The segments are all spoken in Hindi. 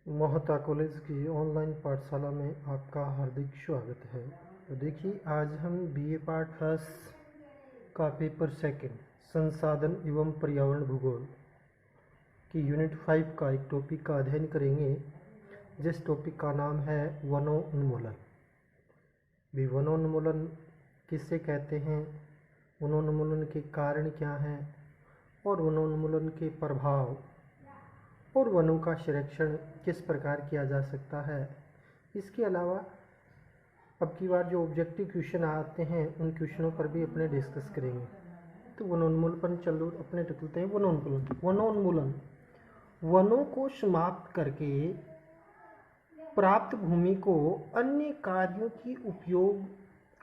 मोहता कॉलेज की ऑनलाइन पाठशाला में आपका हार्दिक स्वागत है। तो देखिए, आज हम बीए पार्ट फर्स्ट का पेपर सेकंड संसाधन एवं पर्यावरण भूगोल की यूनिट 5 का एक टॉपिक का अध्ययन करेंगे, जिस टॉपिक का नाम है वनोन्मूलन। भी वनोन्मूलन किससे कहते हैं, वनोन्मूलन के कारण क्या हैं और वनोन्मूलन के प्रभाव और वनों का संरक्षण किस प्रकार किया जा सकता है। इसके अलावा अब की बार जो ऑब्जेक्टिव क्वेश्चन आते हैं उन क्वेश्चनों पर भी अपने डिस्कस करेंगे। तो वनोन्मूलन चलो अपने टकलते हैं। वनोन्मूलन वनों को समाप्त करके प्राप्त भूमि को अन्य कार्यों की उपयोग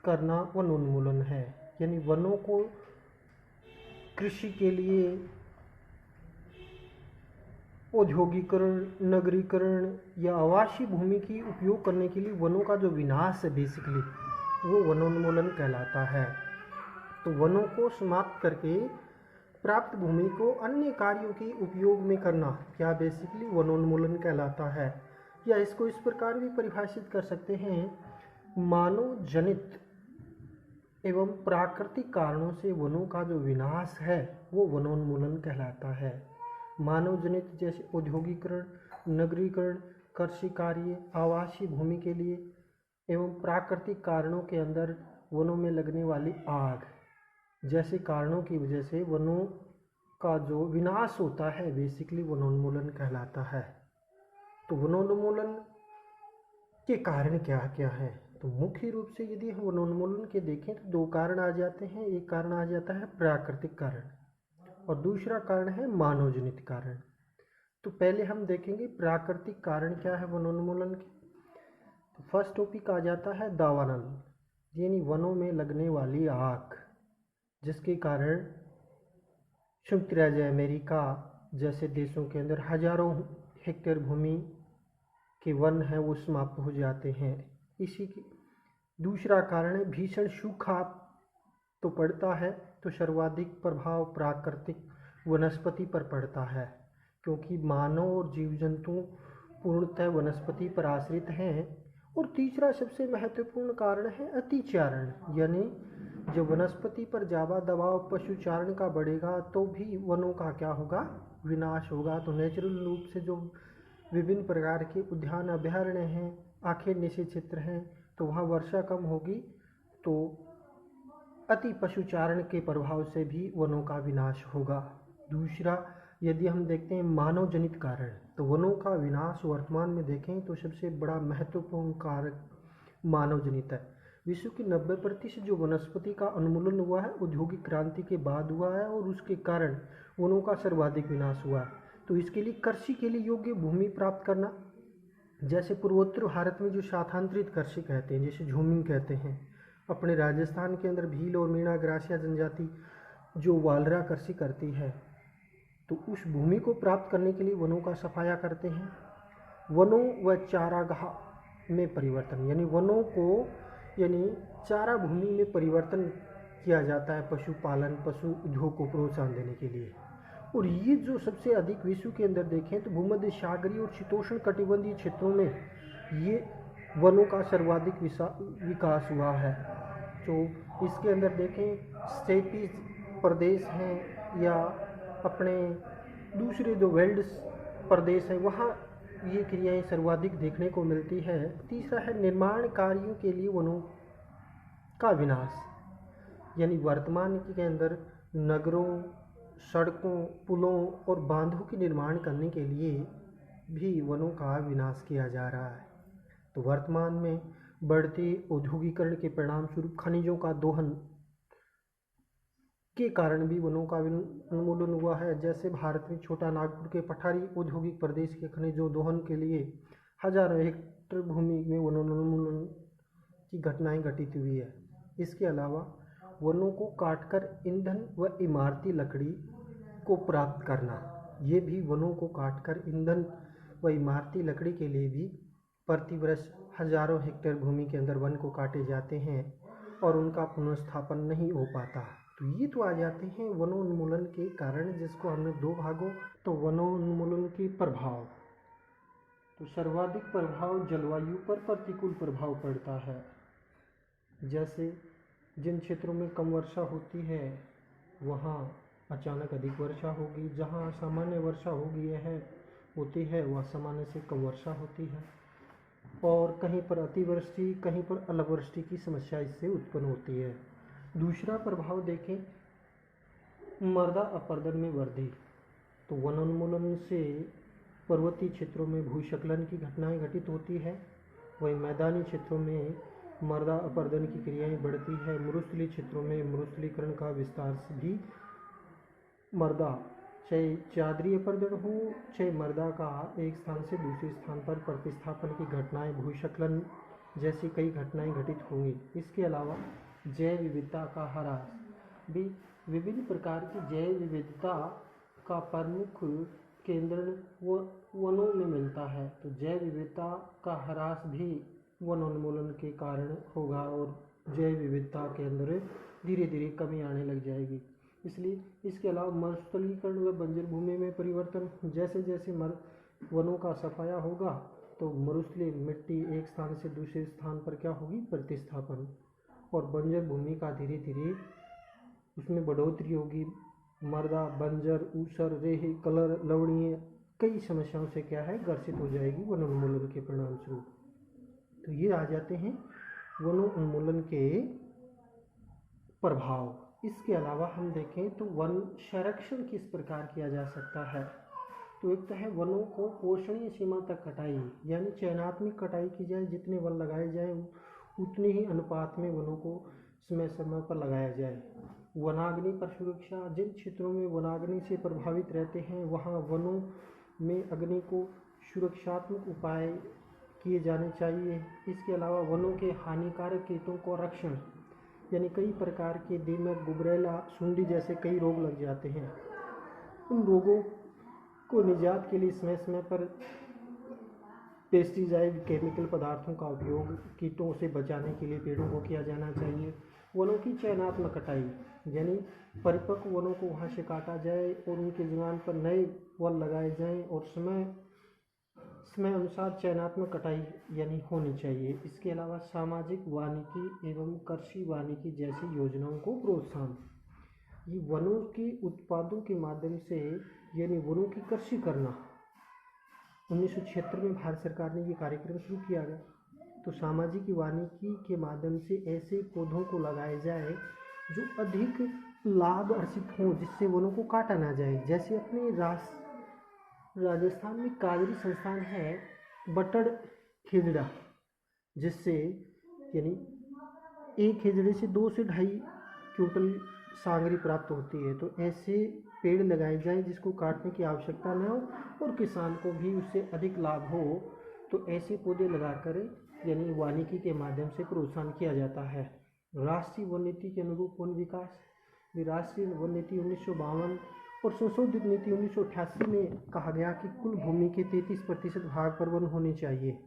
करना वनोन्मूलन है। यानी वनों को कृषि के लिए, औद्योगिकरण, नगरीकरण या आवासीय भूमि की उपयोग करने के लिए वनों का जो विनाश है बेसिकली वो वनोन्मूलन कहलाता है। तो वनों को समाप्त करके प्राप्त भूमि को अन्य कार्यों के उपयोग में करना क्या बेसिकली वनोन्मूलन कहलाता है। या इसको इस प्रकार भी परिभाषित कर सकते हैं, मानव जनित एवं प्राकृतिक कारणों से वनों का जो विनाश है वो वनोन्मूलन कहलाता है। मानव जनित जैसे औद्योगिकरण, नगरीकरण, कृषि कार्य, आवासीय भूमि के लिए एवं प्राकृतिक कारणों के अंदर वनों में लगने वाली आग जैसे कारणों की वजह से वनों का जो विनाश होता है बेसिकली वनोन्मूलन कहलाता है। तो वनोन्मूलन के कारण क्या क्या है, तो मुख्य रूप से यदि हम वनोन्मूलन के देखें तो दो कारण आ जाते हैं। एक कारण आ जाता है प्राकृतिक कारण और दूसरा कारण है मानवजनित कारण। तो पहले हम देखेंगे प्राकृतिक कारण क्या है वनोन्मूलन के। तो फर्स्ट टॉपिक आ जाता है दावानल, यानी वनों में लगने वाली आग, जिसके कारण संयुक्त राज्य अमेरिका जैसे देशों के अंदर हजारों हेक्टेयर भूमि के वन हैं वो समाप्त हो जाते हैं। इसी की दूसरा कारण है भीषण सूखा तो पड़ता है, तो सर्वाधिक प्रभाव प्राकृतिक वनस्पति पर पड़ता है, क्योंकि मानव और जीव जंतु पूर्णतः वनस्पति पर आश्रित हैं। और तीसरा सबसे महत्वपूर्ण कारण है अतिचारण, यानी जब वनस्पति पर ज़्यादा दबाव पशुचारण का बढ़ेगा तो भी वनों का क्या होगा, विनाश होगा। तो नेचुरल रूप से जो विभिन्न प्रकार के उद्यान अभयारण्य हैं, आखेर निषेध क्षेत्र हैं, तो वहाँ वर्षा कम होगी, तो अति पशुचारण के प्रभाव से भी वनों का विनाश होगा। दूसरा यदि हम देखते हैं मानव जनित कारण, तो वनों का विनाश वर्तमान में देखें तो सबसे बड़ा महत्वपूर्ण कारक मानव जनित है। विश्व की 90% जो वनस्पति का उन्मूलन हुआ है औद्योगिक क्रांति के बाद हुआ है और उसके कारण वनों का सर्वाधिक विनाश हुआ है। तो इसके लिए कृषि के लिए योग्य भूमि प्राप्त करना, जैसे पूर्वोत्तर भारत में जो शाखांतरित कृषि कहते हैं, जैसे झूमिंग कहते हैं, अपने राजस्थान के अंदर भील और मीणा ग्रासिया जनजाति जो वालरा कृषि करती है, तो उस भूमि को प्राप्त करने के लिए वनों का सफाया करते हैं। वनों व चारागाह में परिवर्तन, यानी वनों को यानी चारा भूमि में परिवर्तन किया जाता है पशुपालन, पशु उद्योग को प्रोत्साहन देने के लिए। और ये जो सबसे अधिक विश्व के अंदर देखें तो भूमध्य सागरीय और शीतोष्ण कटिबंधीय क्षेत्रों में ये वनों का सर्वाधिक विकास हुआ है। तो इसके अंदर देखें स्टेपी प्रदेश हैं या अपने दूसरे जो वेल्ड्स प्रदेश हैं, वहाँ ये क्रियाएं सर्वाधिक देखने को मिलती है। तीसरा है निर्माण कार्यों के लिए वनों का विनाश, यानी वर्तमान के अंदर नगरों, सड़कों, पुलों और बांधों के निर्माण करने के लिए भी वनों का विनाश किया जा रहा है। तो वर्तमान में बढ़ते औद्योगिकरण के परिणाम स्वरूप खनिजों का दोहन के कारण भी वनों का उन्मूलन हुआ है। जैसे भारत में छोटा नागपुर के पठारी औद्योगिक प्रदेश के खनिजों दोहन के लिए हजारों हेक्टेयर भूमि में वनोन्मूलन की घटनाएं घटित हुई है। इसके अलावा वनों को काटकर ईंधन व इमारती लकड़ी को प्राप्त करना, ये भी वनों को काटकर ईंधन व इमारती लकड़ी के लिए भी प्रतिवर्ष हजारों हेक्टेयर भूमि के अंदर वन को काटे जाते हैं और उनका पुनर्स्थापन नहीं हो पाता। तो ये तो आ जाते हैं वनोन्मूलन के कारण, जिसको हमने दो भागों, तो वनोन्मूलन के प्रभाव तो सर्वाधिक प्रभाव जलवायु पर प्रतिकूल प्रभाव पड़ता है। जैसे जिन क्षेत्रों में कम वर्षा होती है वहाँ अचानक अधिक वर्षा होगी, जहाँ सामान्य वर्षा होती है वह सामान्य से कम वर्षा होती है, और कहीं पर अतिवृष्टि कहीं पर अनावृष्टि की समस्या इससे उत्पन्न होती है। दूसरा प्रभाव देखें, मृदा अपरदन में वृद्धि। तो वनोन्मूलन से पर्वतीय क्षेत्रों में भूस्खलन की घटनाएं घटित होती है, वहीं मैदानी क्षेत्रों में मृदा अपरदन की क्रियाएं बढ़ती है। मरुस्थलीय क्षेत्रों में मरुस्थलीकरण का विस्तार से भी मृदा, चाहे चादरीय अपरदन हो चाहे मृदा का एक स्थान से दूसरे स्थान पर प्रतिस्थापन की घटनाएं, भूस्खलन जैसी कई घटनाएं घटित होंगी। इसके अलावा जैव विविधता का ह्रास भी, विभिन्न प्रकार की जैव विविधता का प्रमुख केंद्र वनों में मिलता है। तो जैव विविधता का ह्रास भी वनोन्मूलन के कारण होगा और जैव विविधता के अंदर धीरे धीरे कमी आने लग जाएगी। इसलिए इसके अलावा मरुस्थलीकरण व बंजर भूमि में परिवर्तन, जैसे जैसे वनों का सफाया होगा तो मरुस्थलीय मिट्टी एक स्थान से दूसरे स्थान पर क्या होगी, प्रतिस्थापन, और बंजर भूमि का धीरे धीरे उसमें बढ़ोतरी होगी। मृदा बंजर, ऊसर, रेह, कलर, लवणीय कई समस्याओं से क्या है, ग्रसित हो जाएगी वनोन्मूलन के परिणाम स्वरूप। तो ये आ जाते हैं वनोन्मूलन के प्रभाव। इसके अलावा हम देखें तो वन संरक्षण किस प्रकार किया जा सकता है। तो एक तो है वनों को पोषणीय सीमा तक कटाई, यानी चयनात्मक कटाई की जाए, जितने वन लगाए जाए उतने ही अनुपात में वनों को समय समय पर लगाया जाए। वनाग्नि पर सुरक्षा, जिन क्षेत्रों में वनाग्नि से प्रभावित रहते हैं वहाँ वनों में अग्नि को सुरक्षात्मक उपाय किए जाने चाहिए। इसके अलावा वनों के हानिकारक कीटों को रक्षण, यानी कई प्रकार के दीमक, गुबरैला, सुंडी जैसे कई रोग लग जाते हैं, उन रोगों को निजात के लिए समय समय पर पेस्टिसाइड, केमिकल पदार्थों का उपयोग कीटों से बचाने के लिए पेड़ों को किया जाना चाहिए। वनों की चयनात्मक कटाई, यानी परिपक्व वनों को वहाँ से काटा जाए और उनके जगह पर नए वन लगाए जाएं और समय अनुसार चयनात्मक कटाई यानी होनी चाहिए। इसके अलावा सामाजिक वानिकी एवं कृषि वानिकी जैसी योजनाओं को प्रोत्साहन, ये वनों के उत्पादों के माध्यम से यानी वनों की कृषि करना। 1976 में भारत सरकार ने ये कार्यक्रम शुरू किया गया। तो सामाजिक वानिकी के माध्यम से ऐसे पौधों को लगाया जाए जो अधिक लाभ अर्जित हों, जिससे वनों को काटा ना जाए। जैसे अपने राजस्थान में काजरी संस्थान है बटड़ खेजड़ा, जिससे यानी एक खेजड़े से 2 से 2.5 क्विंटल सांगरी प्राप्त होती है। तो ऐसे पेड़ लगाए जाएं जिसको काटने की आवश्यकता न हो और किसान को भी उससे अधिक लाभ हो। तो ऐसे पौधे लगाकर यानी वानिकी के माध्यम से प्रोत्साहन किया जाता है। राष्ट्रीय वन नीति के अनुरूप वन विकास, राष्ट्रीय वन नीति 1952 और संशोधित नीति 1988 में कहा गया कि कुल भूमि के 33% भाग पर वन होने चाहिए।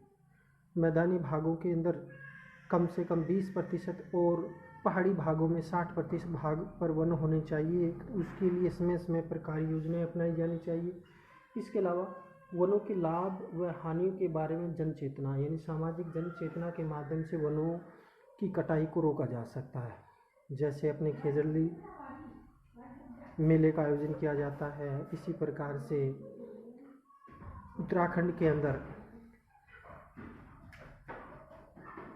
मैदानी भागों के अंदर कम से कम 20% और पहाड़ी भागों में 60% भाग पर वन होने चाहिए। उसके लिए समय समय पर कार्य योजनाएं अपनाई जानी चाहिए। इसके अलावा वनों के लाभ व हानियों के बारे में जन चेतना, यानी सामाजिक जन चेतना के माध्यम से वनों की कटाई को रोका जा सकता है। जैसे अपने खेजड़ी मेले का आयोजन किया जाता है, इसी प्रकार से उत्तराखंड के अंदर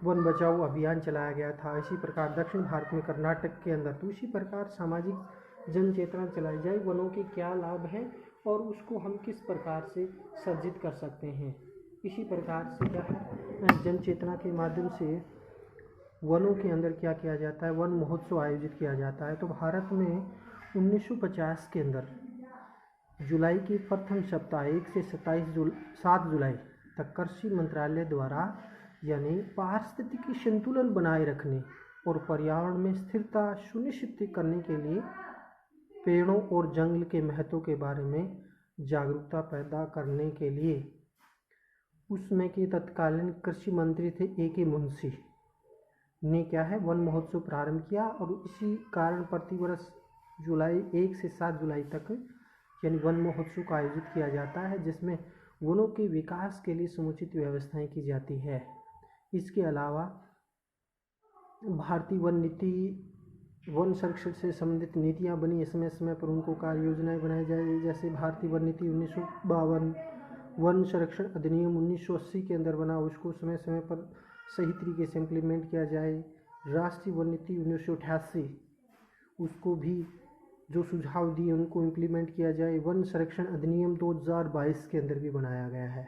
वन बचाओ अभियान चलाया गया था। इसी प्रकार दक्षिण भारत में कर्नाटक के अंदर, तो इसी प्रकार सामाजिक जन चेतना चलाई जाए, वनों के क्या लाभ हैं और उसको हम किस प्रकार से सर्जित कर सकते हैं। इसी प्रकार से क्या है, जन चेतना के माध्यम से वनों के अंदर क्या किया जाता है, वन महोत्सव आयोजित किया जाता है। तो भारत में 1950 के अंदर जुलाई के प्रथम सप्ताह 1 से 7 जुलाई तक कृषि मंत्रालय द्वारा यानी पारिस्थितिकी संतुलन बनाए रखने और पर्यावरण में स्थिरता सुनिश्चित करने के लिए पेड़ों और जंगल के महत्व के बारे में जागरूकता पैदा करने के लिए उसमें के तत्कालीन कृषि मंत्री थे A.K. मुंशी ने क्या है, वन महोत्सव प्रारंभ किया। और इसी कारण प्रतिवर्ष जुलाई 1 से 7 जुलाई तक यानी वन महोत्सव का आयोजित किया जाता है, जिसमें वनों के विकास के लिए समुचित व्यवस्थाएं की जाती है। इसके अलावा भारतीय वन नीति, वन संरक्षण से संबंधित नीतियां बनी, समय समय पर उनको कार्य योजनाएं बनाई जाए। जैसे भारतीय वन नीति 1952, वन संरक्षण अधिनियम 1980 के अंदर बना, उसको समय समय पर सही तरीके से इम्प्लीमेंट किया जाए। राष्ट्रीय वन नीति 1988, उसको भी जो सुझाव दिए उनको इम्प्लीमेंट किया जाए। वन संरक्षण अधिनियम 2022 के अंदर भी बनाया गया है,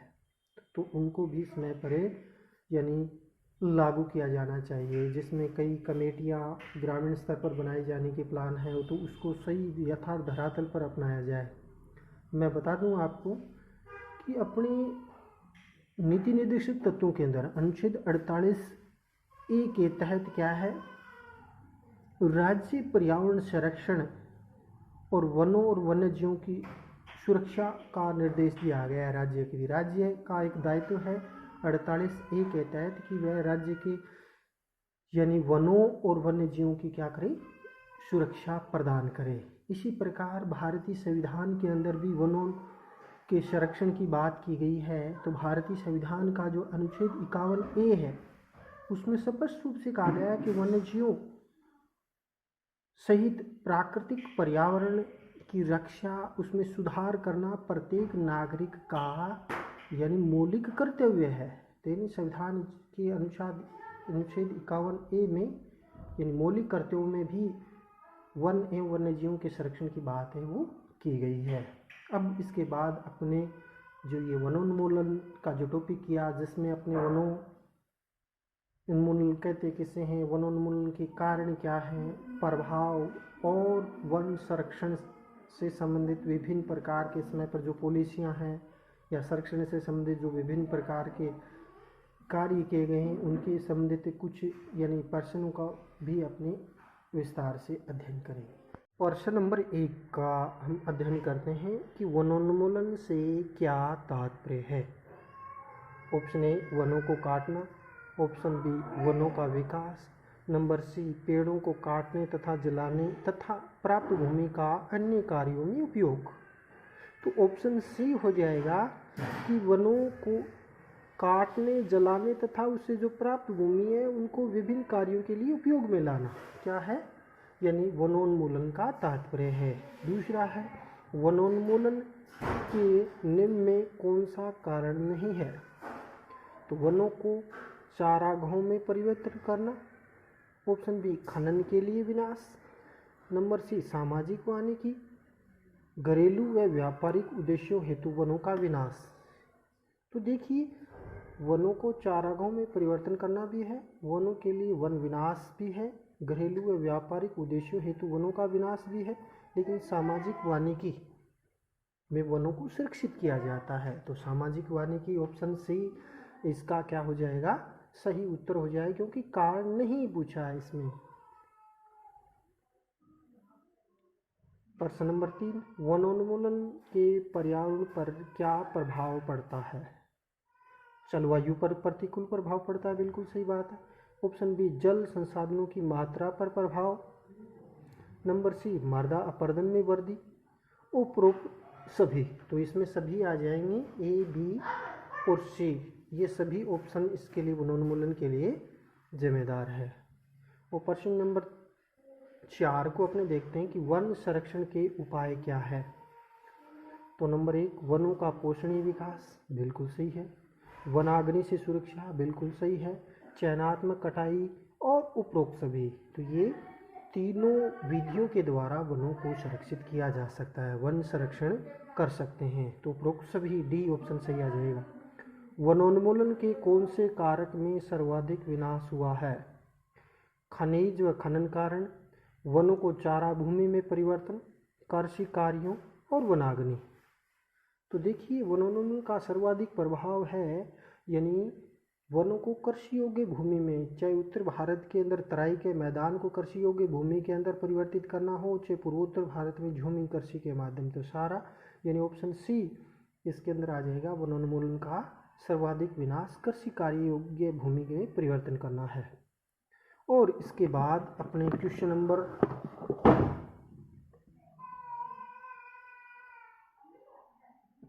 तो उनको भी समय पर यानी लागू किया जाना चाहिए। जिसमें कई कमेटियां ग्रामीण स्तर पर बनाए जाने के प्लान है, तो उसको सही यथार्थ धरातल पर अपनाया जाए। मैं बता दूं आपको कि अपनी नीति निर्देशित तत्वों के अंदर अनुच्छेद 48A के तहत क्या है, राज्य पर्यावरण संरक्षण और वनों और वन्य जीवों की सुरक्षा का निर्देश दिया गया है राज्य के लिए। राज्य का एक दायित्व है 48A के तहत कि वह राज्य के यानी वनों और वन्य जीवों की क्या करे, सुरक्षा प्रदान करे। इसी प्रकार भारतीय संविधान के अंदर भी वनों के संरक्षण की बात की गई है। तो भारतीय संविधान का जो अनुच्छेद 51A है, उसमें स्पष्ट रूप से कहा गया है कि वन्य जीवों सहित प्राकृतिक पर्यावरण की रक्षा, उसमें सुधार करना प्रत्येक नागरिक का यानी मौलिक कर्तव्य है। यानी संविधान के अनुच्छेद 51A में यानी मौलिक कर्तव्यों में भी वन एवं वन्य जीवों के संरक्षण की बात है वो की गई है। अब इसके बाद अपने जो ये वनोन्मूलन का जो टॉपिक किया, जिसमें अपने वनों उन्मूलन कहते किसे हैं, वनोन्मूलन के कारण क्या हैं, प्रभाव और वन संरक्षण से संबंधित विभिन्न प्रकार के समय पर जो पॉलिसियां हैं या संरक्षण से संबंधित जो विभिन्न प्रकार के कार्य किए गए हैं, उनके संबंधित कुछ यानी प्रश्नों का भी अपने विस्तार से अध्ययन करें। प्रश्न नंबर 1 का हम अध्ययन करते हैं कि वनोन्मूलन से क्या तात्पर्य है। ऑप्शन ए वनों को काटना, ऑप्शन बी वनों का विकास, नंबर सी पेड़ों को काटने तथा जलाने तथा प्राप्त भूमि का अन्य कार्यों में उपयोग। तो ऑप्शन सी हो जाएगा कि वनों को काटने, जलाने तथा उससे जो प्राप्त भूमि है उनको विभिन्न कार्यों के लिए उपयोग में लाना क्या है, यानी वनोन्मूलन का तात्पर्य है। दूसरा है वनोन्मूलन के निम्न में कौन सा कारण नहीं है। तो वनों को चारागाहों में परिवर्तन करना, ऑप्शन बी खनन के लिए विनाश, नंबर सी सामाजिक वानिकी, घरेलू व व्यापारिक उद्देश्यों हेतु वनों का विनाश। तो देखिए वनों को चारागाहों में परिवर्तन करना भी है, वनों के लिए वन विनाश भी है, घरेलू व व्यापारिक उद्देश्यों हेतु वनों का विनाश भी है, लेकिन सामाजिक वानिकी में वनों को सुरक्षित किया जाता है। तो सामाजिक वानिकी ऑप्शन सी इसका क्या हो जाएगा, सही उत्तर हो जाएगा, क्योंकि कारण नहीं पूछा है इसमें। प्रश्न नंबर 3 वनोन्मूलन के पर्यावरण पर क्या प्रभाव पड़ता है। जलवायु पर प्रतिकूल प्रभाव पड़ता है, बिल्कुल सही बात है। ऑप्शन बी जल संसाधनों की मात्रा पर प्रभाव, नंबर सी मृदा अपरदन में वृद्धि, उपरोक्त सभी। तो इसमें सभी आ जाएंगे ए, बी और सी, ये सभी ऑप्शन इसके लिए वनोन्मूलन के लिए जिम्मेदार है। और प्रश्न नंबर 4 को अपने देखते हैं कि वन संरक्षण के उपाय क्या है। तो नंबर 1 वनों का पोषणीय विकास, बिल्कुल सही है। वनाग्नि से सुरक्षा, बिल्कुल सही है। चयनात्मक कटाई और उपरोक्त सभी, तो ये तीनों विधियों के द्वारा वनों को संरक्षित किया जा सकता है, वन संरक्षण कर सकते हैं। तो उपरोक्त सभी डी ऑप्शन सही आ जाएगा। वनोन्मूलन के कौन से कारक में सर्वाधिक विनाश हुआ है। खनिज व खनन कारण, वनों को चारा भूमि में परिवर्तन, कृषि कार्यों और वनाग्नि। तो देखिए वनोन्मूलन का सर्वाधिक प्रभाव है यानी वनों को कृषि योग्य भूमि में, चाहे उत्तर भारत के अंदर तराई के मैदान को कृषि योग्य भूमि के अंदर परिवर्तित करना हो, चाहे पूर्वोत्तर भारत में झूमी कृषि के माध्यम से, सारा यानी ऑप्शन सी इसके अंदर आ जाएगा। वनोन्मूलन का सर्वाधिक विनाश कृषि कार्य योग्य भूमि में परिवर्तन करना है। और इसके बाद अपने क्वेश्चन नंबर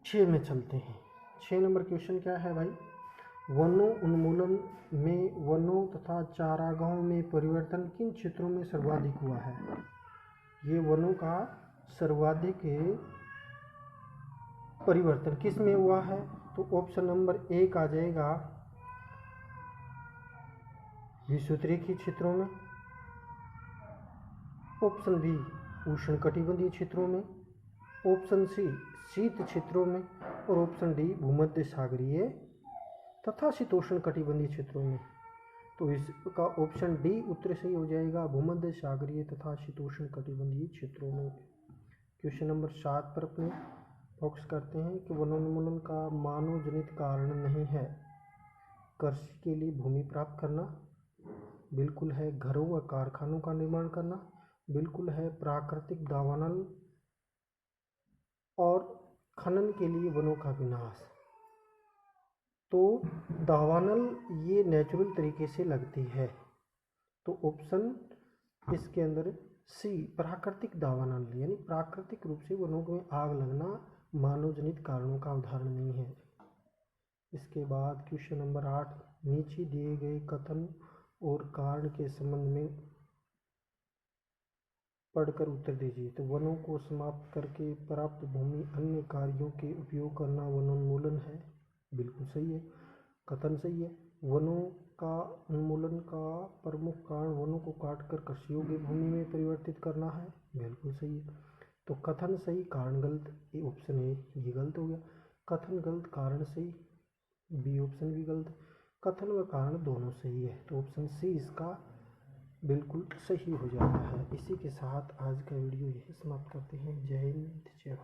6 में चलते हैं। 6 नंबर क्वेश्चन क्या है भाई, वनों उन्मूलन में वनों तथा चारागाहों में परिवर्तन किन क्षेत्रों में सर्वाधिक हुआ है। ये वनों का सर्वाधिक परिवर्तन किस में हुआ है, तो ऑप्शन नंबर 1 आ जाएगा विषुवतरीय क्षेत्रों में, ऑप्शन बी उष्णकटिबंधीय क्षेत्रों में, ऑप्शन सी शीत क्षेत्रों में और ऑप्शन डी भूमध्य सागरीय तथा शीतोष्ण कटिबंधीय क्षेत्रों में। तो इसका ऑप्शन डी उत्तर सही हो जाएगा, भूमध्य सागरीय तथा शीतोष्ण कटिबंधीय क्षेत्रों में। क्वेश्चन नंबर 7 पर अपने फोकस करते हैं कि वनोन्मूलन का मानव जनित कारण नहीं है। कृषि के लिए भूमि प्राप्त करना, बिल्कुल है घरों व कारखानों का निर्माण करना, बिल्कुल है प्राकृतिक दावानल और खनन के लिए वनों का विनाश। तो दावानल ये नेचुरल तरीके से लगती है, तो ऑप्शन इसके अंदर सी प्राकृतिक दावानल यानी प्राकृतिक रूप से वनों में आग लगना मानव जनित कारणों का उदाहरण नहीं है। इसके बाद क्वेश्चन नंबर 8, नीचे दिए गए कथन और कारण के संबंध में पढ़कर उत्तर दीजिए। तो वनों को समाप्त करके प्राप्त भूमि अन्य कार्यों के उपयोग करना वनोन्मूलन है, बिल्कुल सही है, कथन सही है। वनों का उन्मूलन का प्रमुख कारण वनों को काटकर कृषि योग्य भूमि में परिवर्तित करना है, बिल्कुल सही है। तो कथन सही कारण गलत, ये ऑप्शन ए ये गलत हो गया। कथन गलत कारण सही, बी ऑप्शन भी गलत। कथन व कारण दोनों सही है, तो ऑप्शन सी इसका बिल्कुल सही हो जाता है। इसी के साथ आज का वीडियो यही समाप्त करते हैं। जय हिंद, जय भारत।